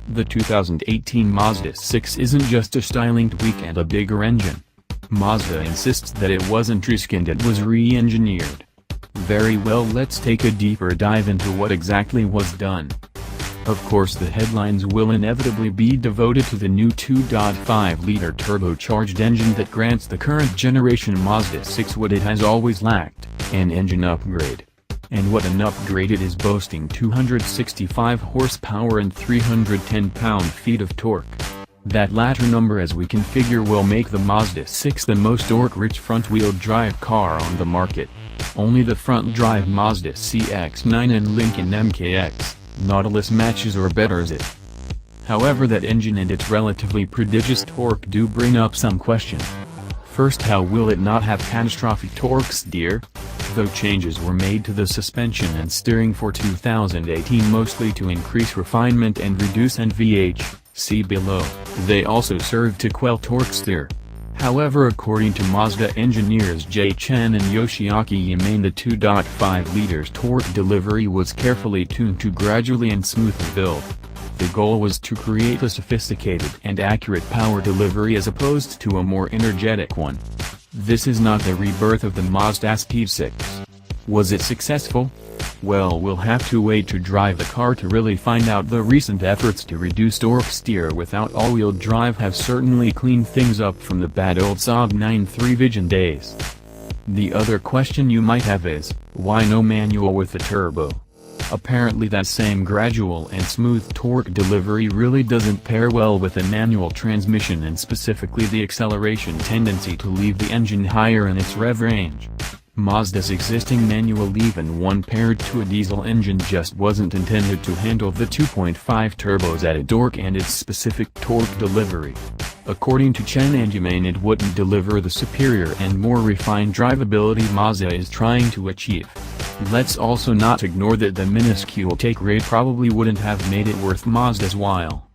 The 2018 Mazda 6 isn't just a styling tweak and a bigger engine. Mazda insists that it wasn't reskinned, it was re-engineered. Very well, let's take a deeper dive into what exactly was done. Of course, the headlines will inevitably be devoted to the new 2.5-liter turbocharged engine that grants the current generation Mazda 6 what it has always lacked, an engine upgrade. And what an upgrade it is, boasting 265 horsepower and 310 pound-feet of torque. That latter number, as we can figure, will make the Mazda 6 the most torque-rich front-wheel drive car on the market. Only the front-drive Mazda CX-9 and Lincoln MKX, Nautilus matches or betters it. However, that engine and its relatively prodigious torque do bring up some questions. First, how will it not have catastrophic torque steer? Though changes were made to the suspension and steering for 2018 mostly to increase refinement and reduce NVH, see below, they also serve to quell torque steer. However, according to Mazda engineers Jay Chen and Yoshiaki Yamane, the 2.5 liters torque delivery was carefully tuned to gradually and smoothly build. The goal was to create a sophisticated and accurate power delivery as opposed to a more energetic one. This is not the rebirth of the Mazda6. Was it successful? Well, we'll have to wait to drive the car to really find out. The recent efforts to reduce torque steer without all-wheel drive have certainly cleaned things up from the bad old Saab 9.3 Vision days. The other question you might have is, why no manual with the turbo? Apparently that same gradual and smooth torque delivery really doesn't pair well with a manual transmission, and specifically the acceleration tendency to leave the engine higher in its rev range. Mazda's existing manual, even one paired to a diesel engine, just wasn't intended to handle the 2.5 turbos at a torque and its specific torque delivery. According to Chen and Yamane, it wouldn't deliver the superior and more refined drivability Mazda is trying to achieve. Let's also not ignore that the minuscule take rate probably wouldn't have made it worth Mazda's while.